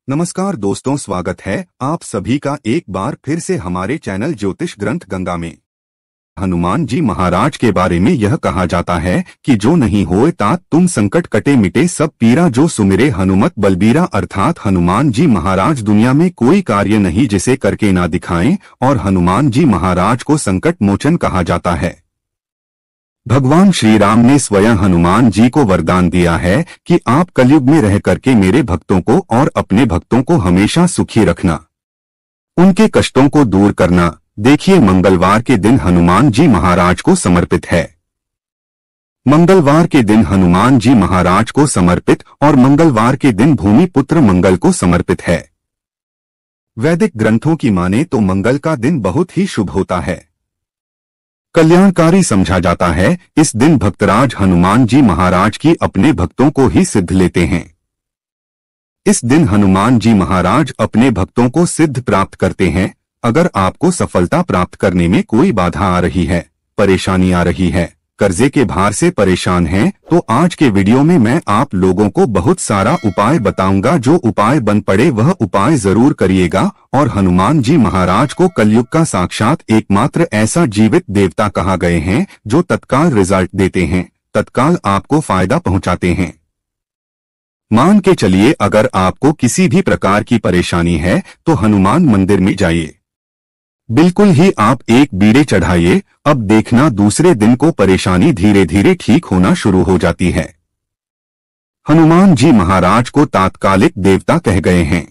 नमस्कार दोस्तों, स्वागत है आप सभी का एक बार फिर से हमारे चैनल ज्योतिष ग्रंथ गंगा में। हनुमान जी महाराज के बारे में यह कहा जाता है कि जो नहीं होए तात तुम संकट कटे मिटे सब पीरा, जो सुमिरे हनुमत बलबीरा। अर्थात हनुमान जी महाराज दुनिया में कोई कार्य नहीं जिसे करके ना दिखाएं, और हनुमान जी महाराज को संकट मोचन कहा जाता है। भगवान श्री राम ने स्वयं हनुमान जी को वरदान दिया है कि आप कलयुग में रह करके मेरे भक्तों को और अपने भक्तों को हमेशा सुखी रखना, उनके कष्टों को दूर करना। देखिए, मंगलवार के दिन हनुमान जी महाराज को समर्पित है। मंगलवार के दिन हनुमान जी महाराज को समर्पित और मंगलवार के दिन भूमि पुत्र मंगल को समर्पित है। वैदिक ग्रंथों की माने तो मंगल का दिन बहुत ही शुभ होता है, कल्याणकारी समझा जाता है। इस दिन भक्तराज हनुमान जी महाराज की अपने भक्तों को ही सिद्ध लेते हैं। इस दिन हनुमान जी महाराज अपने भक्तों को सिद्ध प्राप्त करते हैं। अगर आपको सफलता प्राप्त करने में कोई बाधा आ रही है, परेशानी आ रही है, कर्जे के भार से परेशान हैं, तो आज के वीडियो में मैं आप लोगों को बहुत सारा उपाय बताऊंगा। जो उपाय बन पड़े वह उपाय जरूर करिएगा। और हनुमान जी महाराज को कलयुग का साक्षात एकमात्र ऐसा जीवित देवता कहा गए हैं जो तत्काल रिजल्ट देते हैं, तत्काल आपको फायदा पहुंचाते हैं। मान के चलिए, अगर आपको किसी भी प्रकार की परेशानी है तो हनुमान मंदिर में जाइए, बिल्कुल ही आप एक बीड़े चढ़ाइए। अब देखना, दूसरे दिन को परेशानी धीरे धीरे ठीक होना शुरू हो जाती है। हनुमान जी महाराज को तात्कालिक देवता कह गए हैं।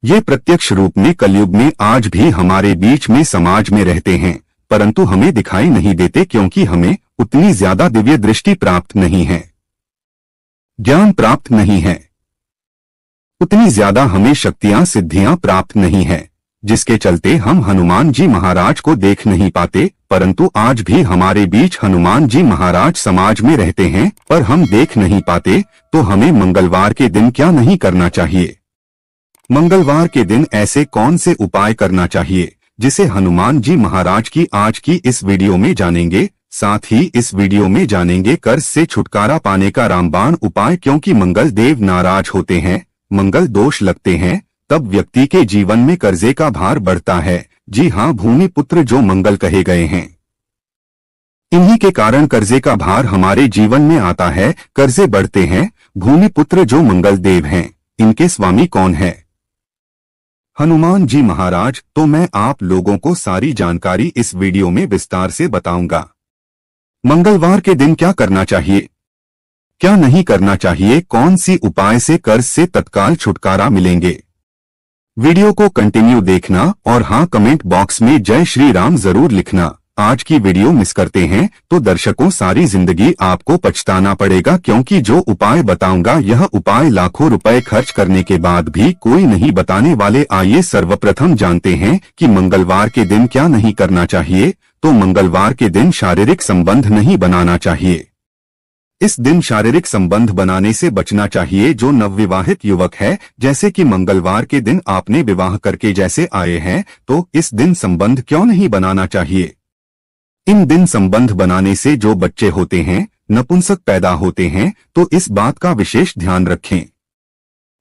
ये प्रत्यक्ष रूप में कलयुग में आज भी हमारे बीच में समाज में रहते हैं, परंतु हमें दिखाई नहीं देते क्योंकि हमें उतनी ज्यादा दिव्य दृष्टि प्राप्त नहीं है, ज्ञान प्राप्त नहीं है, उतनी ज्यादा हमें शक्तियां सिद्धियां प्राप्त नहीं है, जिसके चलते हम हनुमान जी महाराज को देख नहीं पाते। परंतु आज भी हमारे बीच हनुमान जी महाराज समाज में रहते हैं, पर हम देख नहीं पाते। तो हमें मंगलवार के दिन क्या नहीं करना चाहिए? मंगलवार के दिन ऐसे कौन से उपाय करना चाहिए जिसे हनुमान जी महाराज की आज की इस वीडियो में जानेंगे। साथ ही इस वीडियो में जानेंगे कर्ज से छुटकारा पाने का रामबाण उपाय, क्योंकि मंगल देव नाराज होते हैं, मंगल दोष लगते हैं, तब व्यक्ति के जीवन में कर्जे का भार बढ़ता है। जी हाँ, भूमि पुत्र जो मंगल कहे गए हैं, इन्हीं के कारण कर्जे का भार हमारे जीवन में आता है, कर्जे बढ़ते हैं। भूमि पुत्र जो मंगल देव हैं, इनके स्वामी कौन है? हनुमान जी महाराज। तो मैं आप लोगों को सारी जानकारी इस वीडियो में विस्तार से बताऊंगा। मंगलवार के दिन क्या करना चाहिए, क्या नहीं करना चाहिए, कौन सी उपाय से कर्ज से तत्काल छुटकारा मिलेंगे। वीडियो को कंटिन्यू देखना और हाँ, कमेंट बॉक्स में जय श्री राम जरूर लिखना। आज की वीडियो मिस करते हैं तो दर्शकों सारी जिंदगी आपको पछताना पड़ेगा, क्योंकि जो उपाय बताऊंगा यह उपाय लाखों रुपए खर्च करने के बाद भी कोई नहीं बताने वाले। आइए सर्वप्रथम जानते हैं कि मंगलवार के दिन क्या नहीं करना चाहिए। तो मंगलवार के दिन शारीरिक संबंध नहीं बनाना चाहिए। इस दिन शारीरिक संबंध बनाने से बचना चाहिए। जो नवविवाहित युवक है, जैसे कि मंगलवार के दिन आपने विवाह करके जैसे आए हैं, तो इस दिन संबंध क्यों नहीं बनाना चाहिए। इन दिन संबंध बनाने से जो बच्चे होते हैं, नपुंसक पैदा होते हैं, तो इस बात का विशेष ध्यान रखें।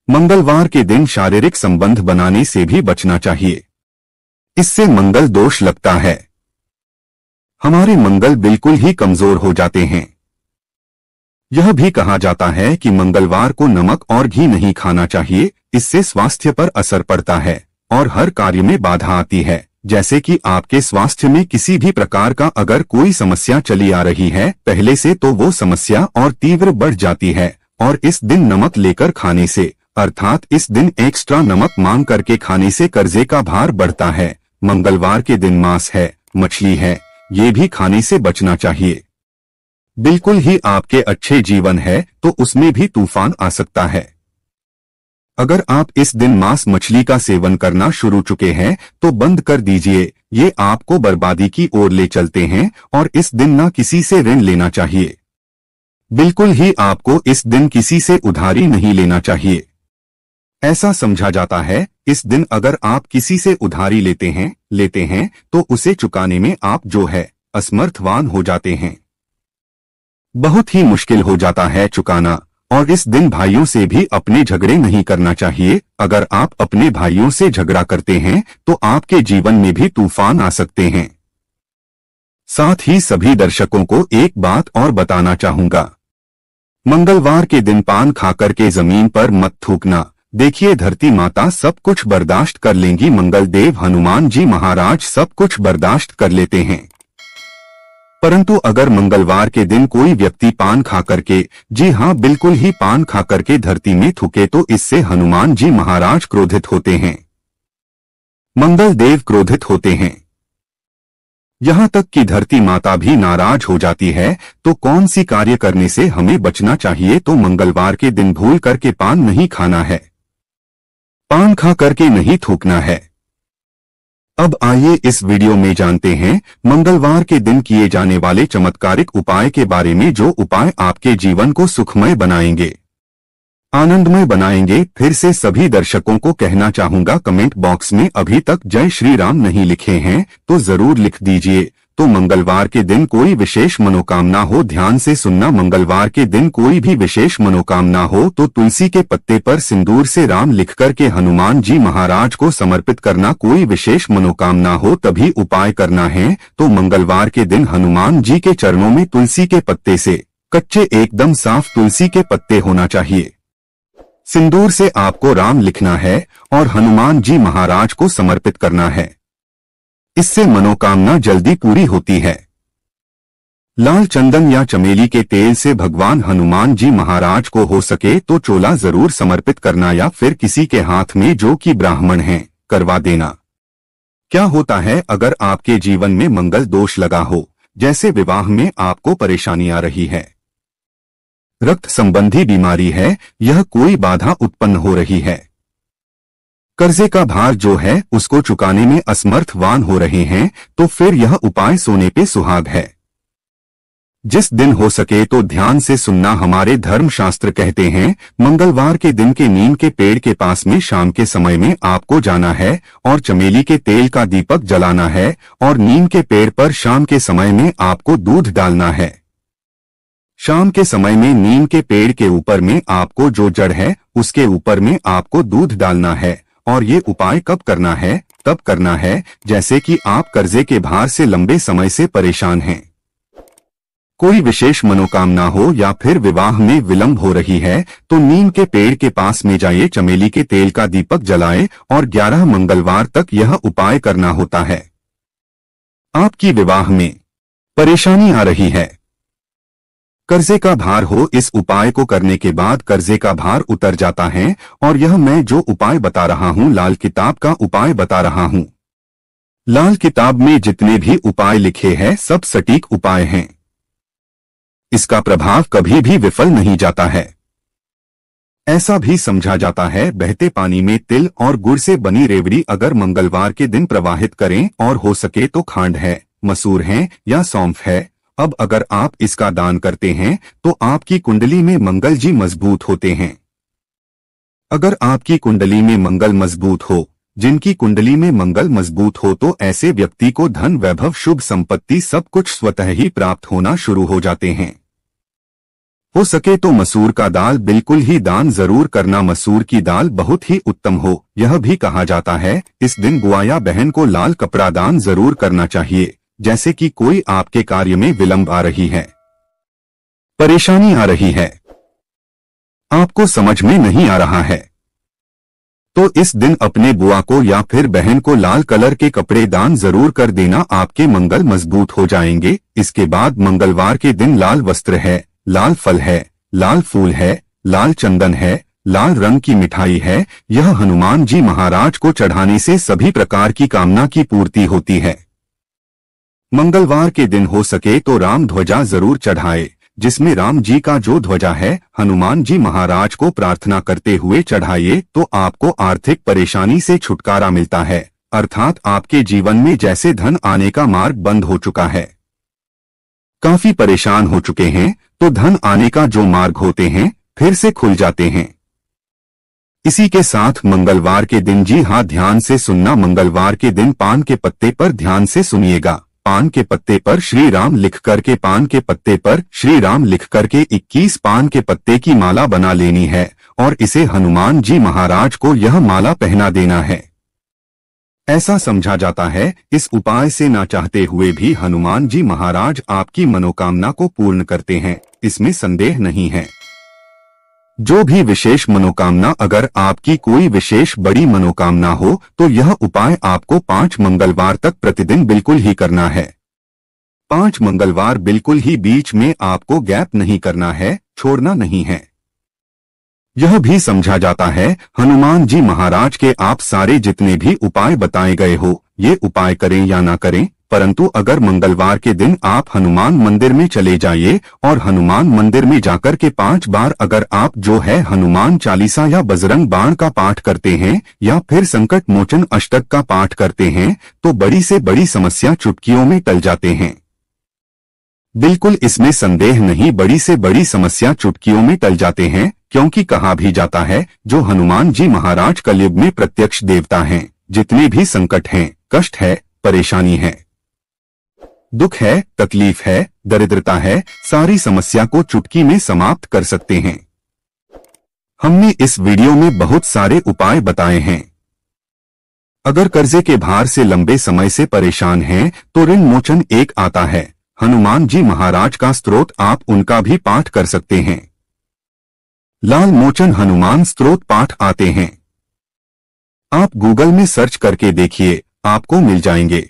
मंगलवार के दिन शारीरिक संबंध बनाने से भी बचना चाहिए, इससे मंगल दोष लगता है, हमारे मंगल बिल्कुल ही कमजोर हो जाते हैं। यह भी कहा जाता है कि मंगलवार को नमक और घी नहीं खाना चाहिए, इससे स्वास्थ्य पर असर पड़ता है और हर कार्य में बाधा आती है। जैसे कि आपके स्वास्थ्य में किसी भी प्रकार का अगर कोई समस्या चली आ रही है पहले से, तो वो समस्या और तीव्र बढ़ जाती है। और इस दिन नमक लेकर खाने से, अर्थात इस दिन एक्स्ट्रा नमक मांग करके खाने से कर्जे का भार बढ़ता है। मंगलवार के दिन मांस है, मछली है, ये भी खाने से बचना चाहिए। बिल्कुल ही आपके अच्छे जीवन है तो उसमें भी तूफान आ सकता है। अगर आप इस दिन मांस मछली का सेवन करना शुरू चुके हैं तो बंद कर दीजिए, ये आपको बर्बादी की ओर ले चलते हैं। और इस दिन ना किसी से ऋण लेना चाहिए, बिल्कुल ही आपको इस दिन किसी से उधारी नहीं लेना चाहिए। ऐसा समझा जाता है इस दिन अगर आप किसी से उधारी लेते हैं तो उसे चुकाने में आप जो है असमर्थवान हो जाते हैं, बहुत ही मुश्किल हो जाता है चुकाना। और इस दिन भाइयों से भी अपने झगड़े नहीं करना चाहिए। अगर आप अपने भाइयों से झगड़ा करते हैं तो आपके जीवन में भी तूफान आ सकते हैं। साथ ही सभी दर्शकों को एक बात और बताना चाहूंगा, मंगलवार के दिन पान खाकर के जमीन पर मत थूकना। देखिए, धरती माता सब कुछ बर्दाश्त कर लेंगी, मंगल देव हनुमान जी महाराज सब कुछ बर्दाश्त कर लेते हैं। परंतु अगर मंगलवार के दिन कोई व्यक्ति पान खाकर के, जी हाँ बिल्कुल ही पान खाकर के धरती में थूके, तो इससे हनुमान जी महाराज क्रोधित होते हैं, मंगल देव क्रोधित होते हैं, यहां तक कि धरती माता भी नाराज हो जाती है। तो कौन सी कार्य करने से हमें बचना चाहिए? तो मंगलवार के दिन भूल करके पान नहीं खाना है, पान खा करके नहीं थूकना है। अब आइए इस वीडियो में जानते हैं मंगलवार के दिन किए जाने वाले चमत्कारिक उपाय के बारे में, जो उपाय आपके जीवन को सुखमय बनाएंगे, आनंदमय बनाएंगे। फिर से सभी दर्शकों को कहना चाहूंगा, कमेंट बॉक्स में अभी तक जय श्री राम नहीं लिखे हैं तो जरूर लिख दीजिए। तो मंगलवार के दिन कोई विशेष मनोकामना हो, ध्यान से सुनना, मंगलवार के दिन कोई भी विशेष मनोकामना हो तो तुलसी के पत्ते पर सिंदूर से राम लिखकर के हनुमान जी महाराज को समर्पित करना। कोई विशेष मनोकामना हो तभी उपाय करना है। तो मंगलवार के दिन हनुमान जी के चरणों में तुलसी के पत्ते से, कच्चे एकदम साफ तुलसी के पत्ते होना चाहिए, सिंदूर से आपको राम लिखना है और हनुमान जी महाराज को समर्पित करना है। इससे मनोकामना जल्दी पूरी होती है। लाल चंदन या चमेली के तेल से भगवान हनुमान जी महाराज को हो सके तो चोला जरूर समर्पित करना, या फिर किसी के हाथ में जो कि ब्राह्मण हैं करवा देना। क्या होता है अगर आपके जीवन में मंगल दोष लगा हो, जैसे विवाह में आपको परेशानी आ रही है, रक्त संबंधी बीमारी है, यह कोई बाधा उत्पन्न हो रही है, कर्जे का भार जो है उसको चुकाने में असमर्थवान हो रहे हैं, तो फिर यह उपाय सोने पे सुहाग है। जिस दिन हो सके तो ध्यान से सुनना, हमारे धर्मशास्त्र कहते हैं मंगलवार के दिन के नीम के पेड़ के पास में शाम के समय में आपको जाना है और चमेली के तेल का दीपक जलाना है, और नीम के पेड़ पर शाम के समय में आपको दूध डालना है। शाम के समय में नीम के पेड़ के ऊपर में आपको जो जड़ है उसके ऊपर में आपको दूध डालना है। और ये उपाय कब करना है? तब करना है जैसे कि आप कर्जे के भार से लंबे समय से परेशान हैं, कोई विशेष मनोकामना हो, या फिर विवाह में विलंब हो रही है, तो नीम के पेड़ के पास में जाइए, चमेली के तेल का दीपक जलाएं और 11 मंगलवार तक यह उपाय करना होता है। आपकी विवाह में परेशानी आ रही है, कर्जे का भार हो, इस उपाय को करने के बाद कर्जे का भार उतर जाता है। और यह मैं जो उपाय बता रहा हूँ लाल किताब का उपाय बता रहा हूँ। लाल किताब में जितने भी उपाय लिखे हैं सब सटीक उपाय हैं, इसका प्रभाव कभी भी विफल नहीं जाता है। ऐसा भी समझा जाता है बहते पानी में तिल और गुड़ से बनी रेवड़ी अगर मंगलवार के दिन प्रवाहित करें, और हो सके तो खांड है, मसूर है या सौंफ है। अब अगर आप इसका दान करते हैं तो आपकी कुंडली में मंगल जी मजबूत होते हैं। अगर आपकी कुंडली में मंगल मजबूत हो, जिनकी कुंडली में मंगल मजबूत हो, तो ऐसे व्यक्ति को धन, वैभव, शुभ संपत्ति सब कुछ स्वतः ही प्राप्त होना शुरू हो जाते हैं। हो सके तो मसूर का दाल बिल्कुल ही दान जरूर करना, मसूर की दाल बहुत ही उत्तम हो। यह भी कहा जाता है इस दिन बुआ या बहन को लाल कपड़ा दान जरूर करना चाहिए, जैसे कि कोई आपके कार्य में विलंब आ रही है, परेशानी आ रही है, आपको समझ में नहीं आ रहा है, तो इस दिन अपने बुआ को या फिर बहन को लाल कलर के कपड़े दान जरूर कर देना, आपके मंगल मजबूत हो जाएंगे। इसके बाद मंगलवार के दिन लाल वस्त्र है, लाल फल है, लाल फूल है, लाल चंदन है, लाल रंग की मिठाई है, यह हनुमान जी महाराज को चढ़ाने से सभी प्रकार की कामना की पूर्ति होती है। मंगलवार के दिन हो सके तो राम ध्वजा जरूर चढ़ाए, जिसमें राम जी का जो ध्वजा है हनुमान जी महाराज को प्रार्थना करते हुए चढ़ाइए, तो आपको आर्थिक परेशानी से छुटकारा मिलता है। अर्थात आपके जीवन में जैसे धन आने का मार्ग बंद हो चुका है, काफी परेशान हो चुके हैं, तो धन आने का जो मार्ग होते हैं फिर से खुल जाते हैं। इसी के साथ मंगलवार के दिन, जी हाँ ध्यान से सुनना, मंगलवार के दिन पान के पत्ते पर ध्यान से सुनिएगा, पान के पत्ते पर श्री राम लिख करके पान के पत्ते पर श्री राम लिख करके 21 पान के पत्ते की माला बना लेनी है और इसे हनुमान जी महाराज को यह माला पहना देना है। ऐसा समझा जाता है इस उपाय से ना चाहते हुए भी हनुमान जी महाराज आपकी मनोकामना को पूर्ण करते हैं, इसमें संदेह नहीं है। जो भी विशेष मनोकामना, अगर आपकी कोई विशेष बड़ी मनोकामना हो तो यह उपाय आपको 5 मंगलवार तक प्रतिदिन बिल्कुल ही करना है। 5 मंगलवार बिल्कुल ही, बीच में आपको गैप नहीं करना है, छोड़ना नहीं है। यह भी समझा जाता है हनुमान जी महाराज के आप सारे जितने भी उपाय बताए गए हो ये उपाय करें या ना करें, परंतु अगर मंगलवार के दिन आप हनुमान मंदिर में चले जाइए और हनुमान मंदिर में जाकर के 5 बार अगर आप जो है हनुमान चालीसा या बजरंग बाण का पाठ करते हैं या फिर संकट मोचन अष्टक का पाठ करते हैं तो बड़ी से बड़ी समस्या चुटकियों में टल जाते हैं। बिल्कुल इसमें संदेह नहीं, बड़ी से बड़ी समस्या चुटकियों में टल जाते हैं, क्योंकि कहा भी जाता है जो हनुमान जी महाराज कलयुग में प्रत्यक्ष देवता हैं। जितने भी संकट हैं, कष्ट है, परेशानी है, दुख है, तकलीफ है, दरिद्रता है, सारी समस्या को चुटकी में समाप्त कर सकते हैं। हमने इस वीडियो में बहुत सारे उपाय बताए हैं। अगर कर्जे के भार से लंबे समय से परेशान हैं तो ऋण मोचन एक आता है, हनुमान जी महाराज का स्तोत्र आप उनका भी पाठ कर सकते हैं। लाल मोचन हनुमान स्तोत्र पाठ आते हैं, आप गूगल में सर्च करके देखिए, आपको मिल जाएंगे।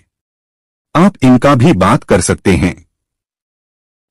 आप इनका भी बात कर सकते हैं।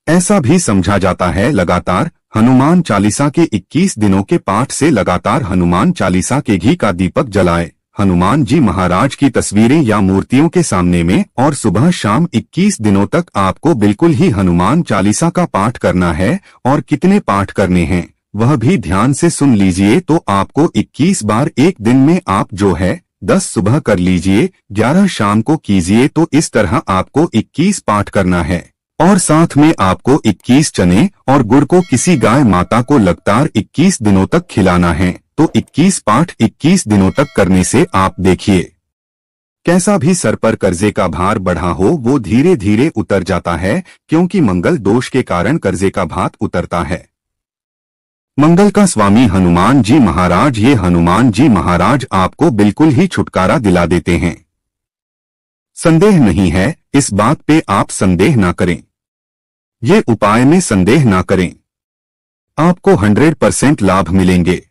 ऐसा भी समझा जाता है लगातार हनुमान चालीसा के 21 दिनों के पाठ से लगातार हनुमान चालीसा के घी का दीपक जलाए हनुमान जी महाराज की तस्वीरें या मूर्तियों के सामने में और सुबह शाम 21 दिनों तक आपको बिल्कुल ही हनुमान चालीसा का पाठ करना है। और कितने पाठ करने हैं वह भी ध्यान से सुन लीजिए। तो आपको 21 बार एक दिन में आप जो है 10 सुबह कर लीजिए, 11 शाम को कीजिए। तो इस तरह आपको 21 पाठ करना है और साथ में आपको 21 चने और गुड़ को किसी गाय माता को लगातार 21 दिनों तक खिलाना है। तो 21 पाठ 21 दिनों तक करने से आप देखिए कैसा भी सर पर कर्जे का भार बढ़ा हो वो धीरे धीरे उतर जाता है, क्योंकि मंगल दोष के कारण कर्जे का भार उतरता है। मंगल का स्वामी हनुमान जी महाराज, ये हनुमान जी महाराज आपको बिल्कुल ही छुटकारा दिला देते हैं। संदेह नहीं है, इस बात पे आप संदेह ना करें, ये उपाय में संदेह ना करें, आपको 100% लाभ मिलेंगे।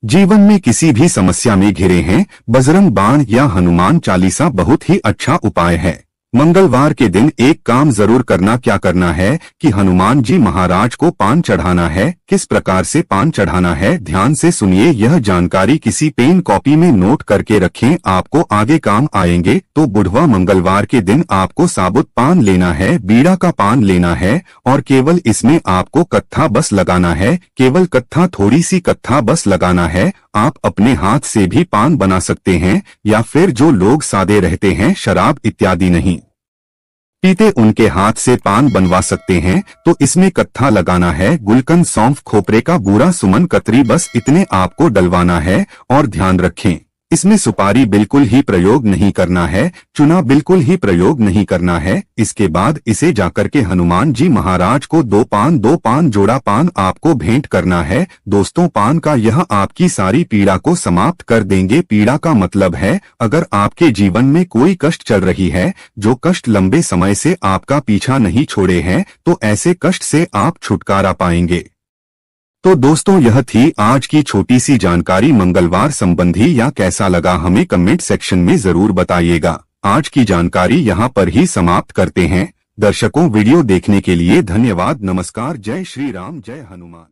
जीवन में किसी भी समस्या में घिरे हैं, बजरंग बाण या हनुमान चालीसा बहुत ही अच्छा उपाय है। मंगलवार के दिन एक काम जरूर करना, क्या करना है कि हनुमान जी महाराज को पान चढ़ाना है। किस प्रकार से पान चढ़ाना है ध्यान से सुनिए, यह जानकारी किसी पेन कॉपी में नोट करके रखें, आपको आगे काम आएंगे। तो बुधवार मंगलवार के दिन आपको साबुत पान लेना है, बीड़ा का पान लेना है और केवल इसमें आपको कत्था बस लगाना है, केवल कत्था, थोड़ी सी कत्था बस लगाना है। आप अपने हाथ से भी पान बना सकते हैं या फिर जो लोग सादे रहते हैं, शराब इत्यादि नहीं पीते, उनके हाथ से पान बनवा सकते हैं। तो इसमें कत्था लगाना है, गुलकंद, सौंफ, खोपरे का बूरा, सुमन, कतरी, बस इतने आपको डलवाना है। और ध्यान रखें इसमें सुपारी बिल्कुल ही प्रयोग नहीं करना है, चूना बिल्कुल ही प्रयोग नहीं करना है। इसके बाद इसे जाकर के हनुमान जी महाराज को 2 पान जोड़ा पान आपको भेंट करना है। दोस्तों, पान का यह आपकी सारी पीड़ा को समाप्त कर देंगे। पीड़ा का मतलब है अगर आपके जीवन में कोई कष्ट चल रही है, जो कष्ट लंबे समय से आपका पीछा नहीं छोड़े हैं, तो ऐसे कष्ट से आप छुटकारा पाएंगे। तो दोस्तों, यह थी आज की छोटी सी जानकारी मंगलवार संबंधी। या कैसा लगा हमें कमेंट सेक्शन में जरूर बताइएगा। आज की जानकारी यहाँ पर ही समाप्त करते हैं। दर्शकों, वीडियो देखने के लिए धन्यवाद। नमस्कार। जय श्री राम, जय हनुमान।